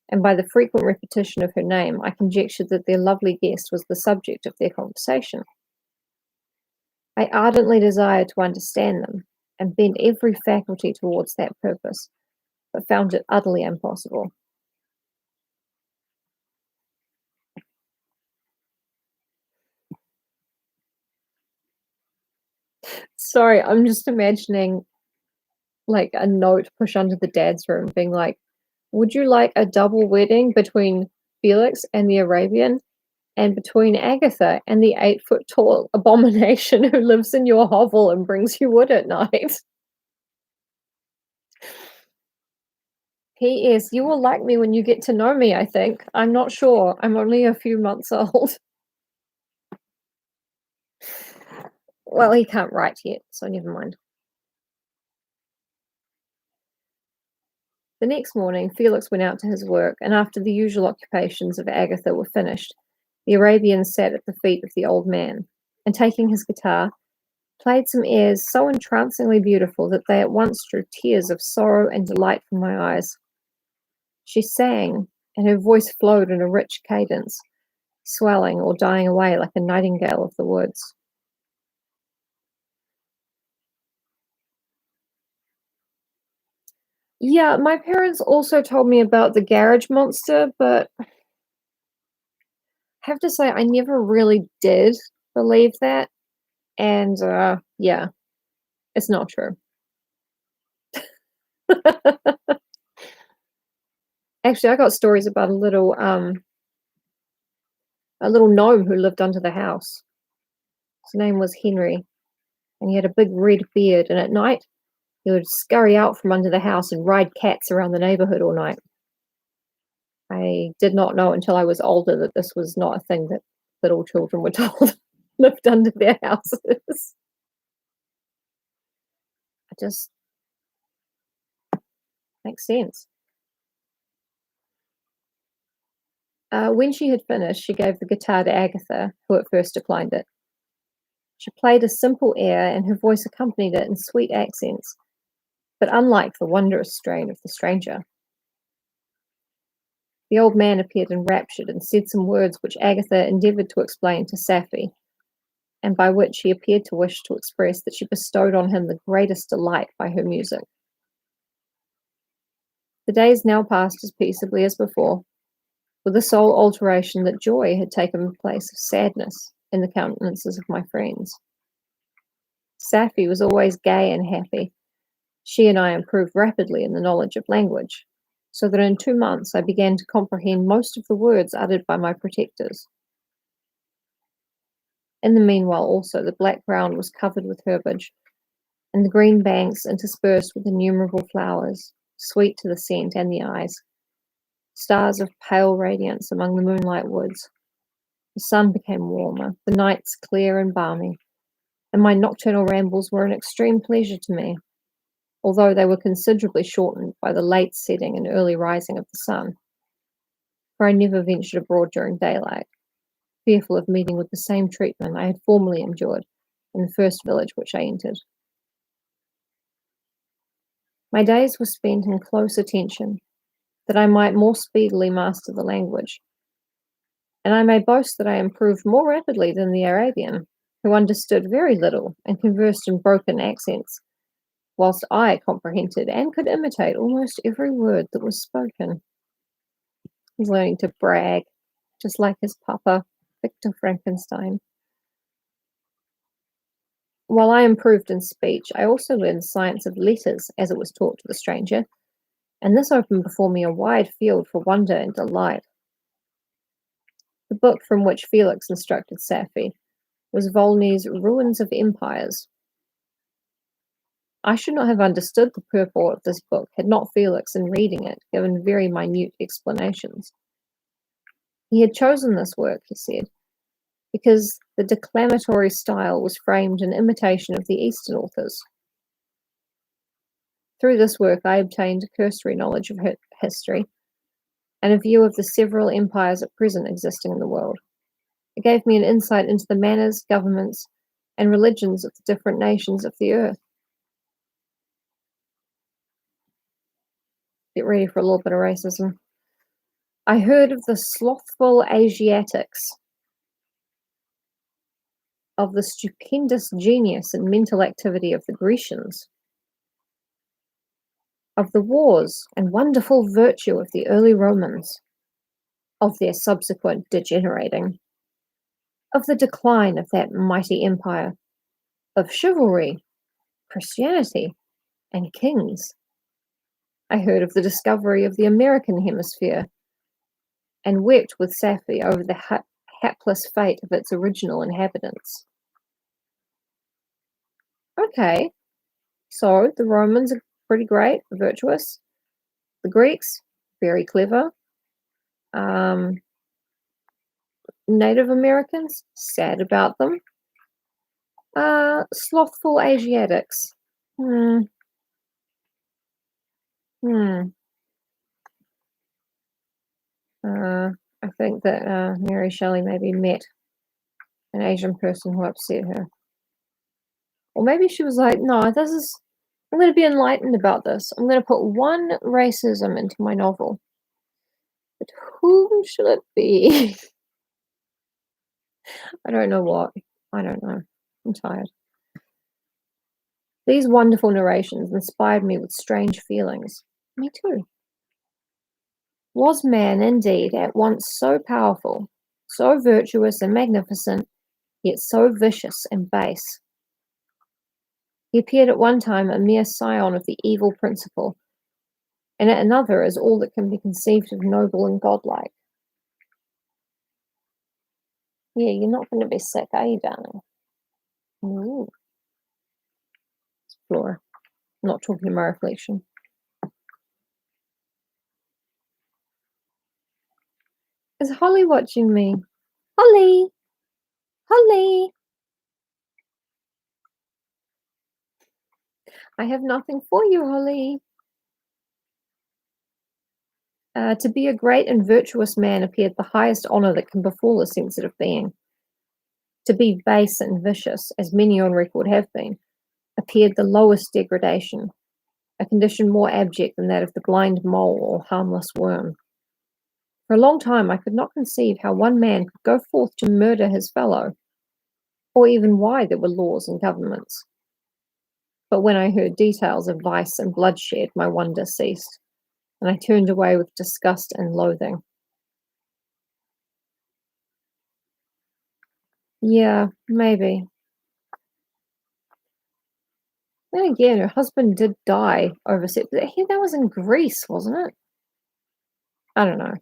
and by the frequent repetition of her name, I conjectured that their lovely guest was the subject of their conversation. I ardently desired to understand them, and bent every faculty towards that purpose, but found it utterly impossible. Sorry, I'm just imagining like a note pushed under the dad's room being like, would you like a double wedding between Felix and the Arabian and between Agatha and the 8-foot tall abomination who lives in your hovel and brings you wood at night? P.S. You will like me when you get to know me, I think. I'm not sure. I'm only a few months old. Well, he can't write yet, so never mind. The next morning, Felix went out to his work, and after the usual occupations of Agatha were finished, the Arabian sat at the feet of the old man, and taking his guitar, played some airs so entrancingly beautiful that they at once drew tears of sorrow and delight from my eyes. She sang, and her voice flowed in a rich cadence, swelling or dying away like a nightingale of the woods. Yeah, my parents also told me about the garage monster, but I have to say I never really did believe that. And yeah, it's not true. Actually, I got stories about a little gnome who lived under the house. His name was Henry, and he had a big red beard, and at night he would scurry out from under the house and ride cats around the neighborhood all night. I did not know until I was older that this was not a thing that all children were told lived under their houses. It just makes sense. When she had finished, she gave the guitar to Agatha, who at first declined it. She played a simple air, and her voice accompanied it in sweet accents, but unlike the wondrous strain of the stranger. The old man appeared enraptured and said some words which Agatha endeavoured to explain to Safie, and by which he appeared to wish to express that she bestowed on him the greatest delight by her music. The days now passed as peaceably as before, with the sole alteration that joy had taken the place of sadness in the countenances of my friends. Safie was always gay and happy. She and I improved rapidly in the knowledge of language, so that in 2 months I began to comprehend most of the words uttered by my protectors. In the meanwhile also the black ground was covered with herbage, and the green banks interspersed with innumerable flowers, sweet to the scent and the eyes, stars of pale radiance among the moonlight woods. The sun became warmer, the nights clear and balmy, and my nocturnal rambles were an extreme pleasure to me, although they were considerably shortened by the late setting and early rising of the sun, for I never ventured abroad during daylight, fearful of meeting with the same treatment I had formerly endured in the first village which I entered. My days were spent in close attention, that I might more speedily master the language, and I may boast that I improved more rapidly than the Arabian, who understood very little and conversed in broken accents, whilst I comprehended and could imitate almost every word that was spoken. He's learning to brag, just like his papa, Victor Frankenstein. While I improved in speech, I also learned science of letters as it was taught to the stranger, and this opened before me a wide field for wonder and delight. The book from which Felix instructed Safie was Volney's Ruins of Empires. I should not have understood the purport of this book had not Felix, in reading it, given very minute explanations. He had chosen this work, he said, because the declamatory style was framed in imitation of the Eastern authors. Through this work I obtained a cursory knowledge of history and a view of the several empires at present existing in the world. It gave me an insight into the manners, governments, and religions of the different nations of the earth. Get ready for a little bit of racism. I heard of the slothful Asiatics, of the stupendous genius and mental activity of the Grecians, of the wars and wonderful virtue of the early Romans, of their subsequent degenerating, of the decline of that mighty empire, of chivalry, Christianity, and kings. I heard of the discovery of the American hemisphere, and wept with Safie over the hapless fate of its original inhabitants. Okay, so the Romans are pretty great, virtuous. The Greeks, very clever. Native Americans, sad about them. Slothful Asiatics. I think that Mary Shelley maybe met an Asian person who upset her. Or maybe she was like, no, I'm going to be enlightened about this. I'm going to put one racism into my novel. But whom should it be? I don't know what. I don't know. I'm tired. These wonderful narrations inspired me with strange feelings. Me too. Was man indeed at once so powerful, so virtuous and magnificent, yet so vicious and base? He appeared at one time a mere scion of the evil principle, and at another as all that can be conceived of noble and godlike. Yeah, you're not going to be sick, are you, darling? Ooh. It's Flora. I'm not talking to my reflection. Is Holly watching me? Holly! Holly! I have nothing for you, Holly. To be a great and virtuous man appeared the highest honour that can befall a sensitive being. To be base and vicious, as many on record have been, appeared the lowest degradation, a condition more abject than that of the blind mole or harmless worm. For a long time I could not conceive how one man could go forth to murder his fellow, or even why there were laws and governments. But when I heard details of vice and bloodshed, my wonder ceased, and I turned away with disgust and loathing. Yeah, maybe. Then again, her husband did die over sepsis. That was in Greece, wasn't it? I don't know.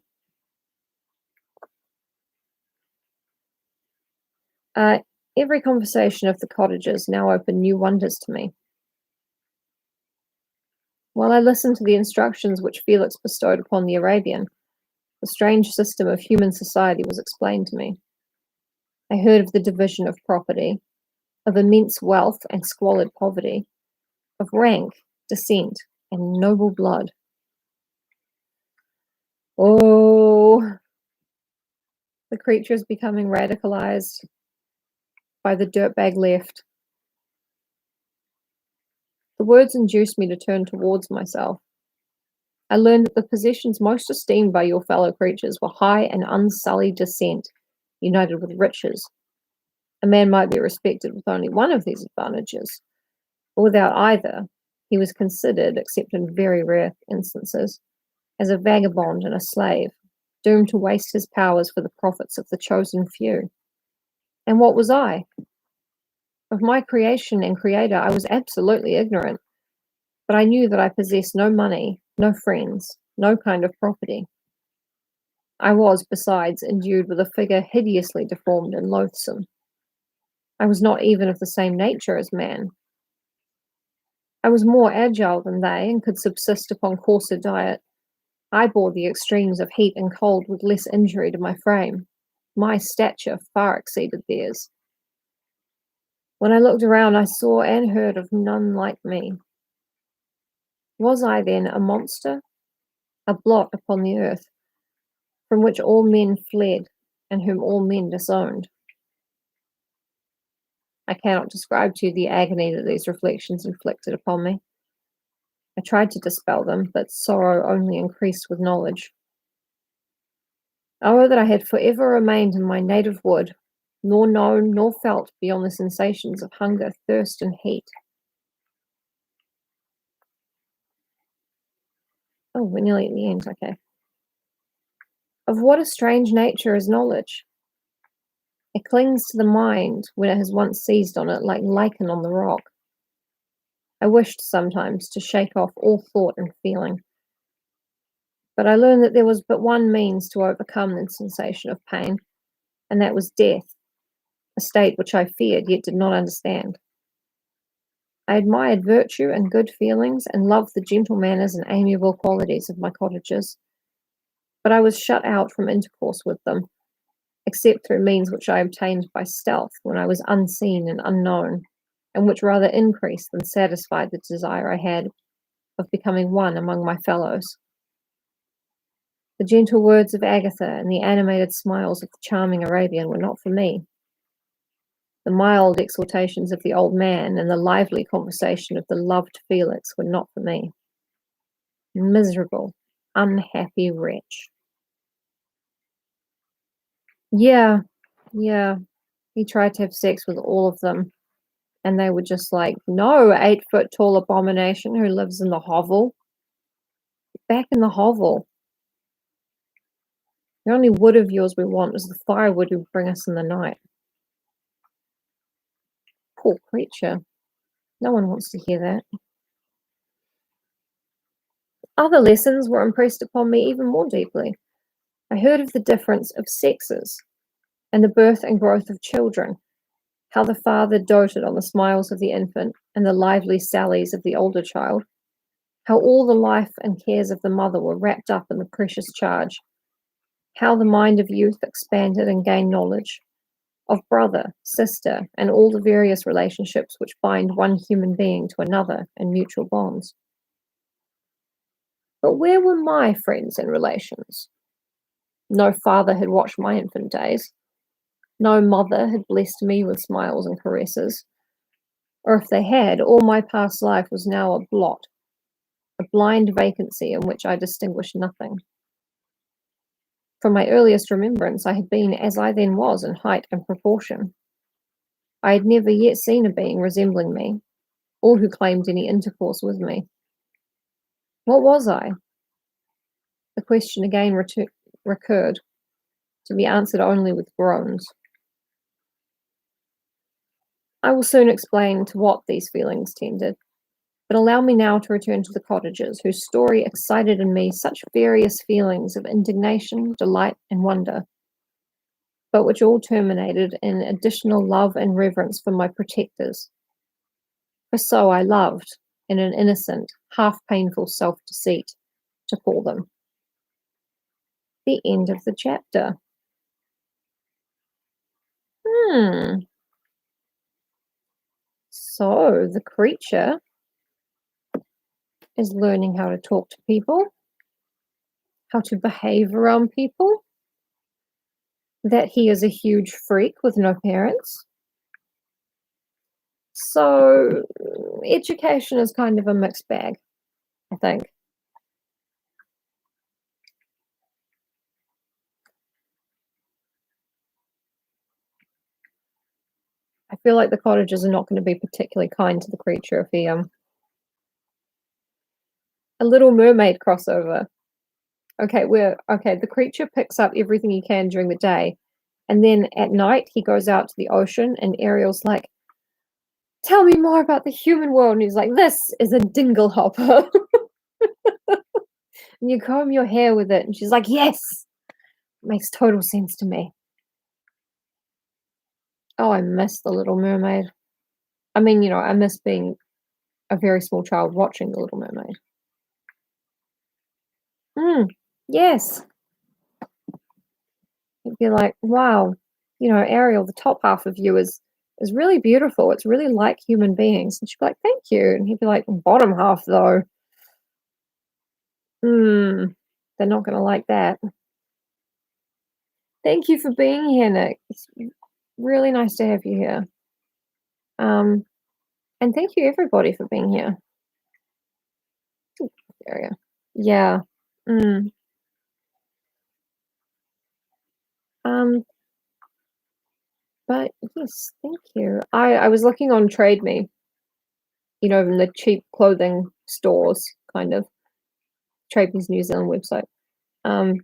Every conversation of the cottagers now opened new wonders to me. While I listened to the instructions which Felix bestowed upon the Arabian, the strange system of human society was explained to me. I heard of the division of property, of immense wealth and squalid poverty, of rank, descent, and noble blood. Oh, the creature is becoming radicalized by the dirtbag left. The words induced me to turn towards myself. I learned that the possessions most esteemed by your fellow creatures were high and unsullied descent, united with riches. A man might be respected with only one of these advantages, or without either. He was considered, except in very rare instances, as a vagabond and a slave, doomed to waste his powers for the profits of the chosen few. And what was I? Of my creation and creator, I was absolutely ignorant, but I knew that I possessed no money, no friends, no kind of property. I was, besides, endued with a figure hideously deformed and loathsome. I was not even of the same nature as man. I was more agile than they, and could subsist upon coarser diet. I bore the extremes of heat and cold with less injury to my frame. My stature far exceeded theirs. When I looked around, I saw and heard of none like me. Was I then a monster, a blot upon the earth, from which all men fled, and whom all men disowned? I cannot describe to you the agony that these reflections inflicted upon me. I tried to dispel them, but sorrow only increased with knowledge. Oh, that I had forever remained in my native wood, nor known nor felt beyond the sensations of hunger, thirst, and heat. Oh, we're nearly at the end, okay. Of what a strange nature is knowledge. It clings to the mind when it has once seized on it, like lichen on the rock. I wished sometimes to shake off all thought and feeling, but I learned that there was but one means to overcome the sensation of pain, and that was death, a state which I feared yet did not understand. I admired virtue and good feelings, and loved the gentle manners and amiable qualities of my cottagers, but I was shut out from intercourse with them, except through means which I obtained by stealth when I was unseen and unknown, and which rather increased than satisfied the desire I had of becoming one among my fellows. The gentle words of Agatha and the animated smiles of the charming Arabian were not for me. The mild exhortations of the old man and the lively conversation of the loved Felix were not for me. Miserable, unhappy wretch. Yeah, he tried to have sex with all of them, and they were just like, no, 8-foot tall abomination who lives in the hovel. Back in the hovel. The only wood of yours we want is the firewood you bring us in the night. Poor creature. No one wants to hear that. Other lessons were impressed upon me even more deeply. I heard of the difference of sexes and the birth and growth of children, how the father doted on the smiles of the infant and the lively sallies of the older child, how all the life and cares of the mother were wrapped up in the precious charge, how the mind of youth expanded and gained knowledge of brother, sister, and all the various relationships which bind one human being to another in mutual bonds. But where were my friends and relations? No father had watched my infant days. No mother had blessed me with smiles and caresses. Or if they had, all my past life was now a blot, a blind vacancy in which I distinguished nothing. From my earliest remembrance, I had been as I then was in height and proportion. I had never yet seen a being resembling me, or who claimed any intercourse with me. What was I? The question again recurred, to be answered only with groans. I will soon explain to what these feelings tended, but allow me now to return to the cottagers, whose story excited in me such various feelings of indignation, delight, and wonder, but which all terminated in additional love and reverence for my protectors. For so I loved, in an innocent, half-painful self-deceit, to call them. The end of the chapter. Hmm. So the creature is learning how to talk to people, how to behave around people, that he is a huge freak with no parents. So education is kind of a mixed bag, I think. I feel like the cottagers are not going to be particularly kind to the creature if he a Little Mermaid crossover. Okay, the creature picks up everything he can during the day, and then at night he goes out to the ocean and Ariel's like, "Tell me more about the human world." And he's like, "This is a dingle hopper." And you comb your hair with it, and she's like, "Yes, makes total sense to me." Oh, I miss The Little Mermaid. I mean, I miss being a very small child watching The Little Mermaid. Yes. You'd be like, "Wow, Ariel, the top half of you is really beautiful. It's really like human beings." And she'd be like, "Thank you." And he'd be like, "Bottom half, though. Hmm, they're not gonna like that." Thank you for being here, Nick. It's really nice to have you here. Um, and thank you everybody for being here. Area. Yeah. Mm. Um, but yes, thank you. I was looking on Trade Me, in the cheap clothing stores, kind of Trade Me's New Zealand website. Um,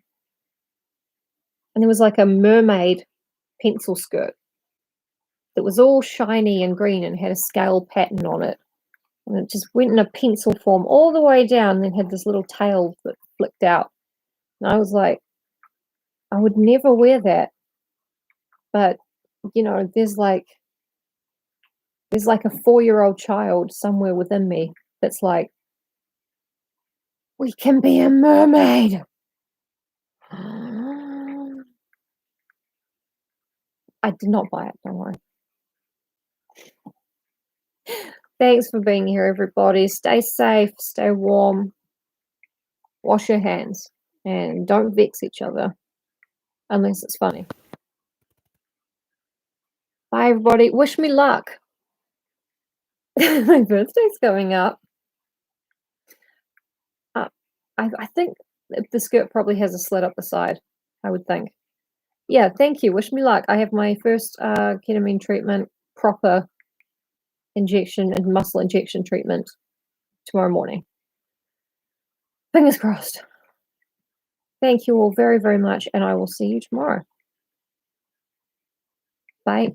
and there was like a mermaid pencil skirt that was all shiny and green and had a scale pattern on it. And it just went in a pencil form all the way down and then had this little tail that flicked out. And I was like, I would never wear that. But, there's like a 4-year-old child somewhere within me that's like, we can be a mermaid. I did not buy it, don't worry. Thanks for being here, everybody. Stay safe, stay warm, wash your hands, and don't vex each other unless it's funny. Bye, everybody. Wish me luck. My birthday's coming up. Uh, I think the skirt probably has a slit up the side, I would think. Yeah, thank you. Wish me luck. I have my first ketamine treatment, proper injection and muscle injection treatment tomorrow morning. Fingers crossed. Thank you all very, very much, and I will see you tomorrow. Bye.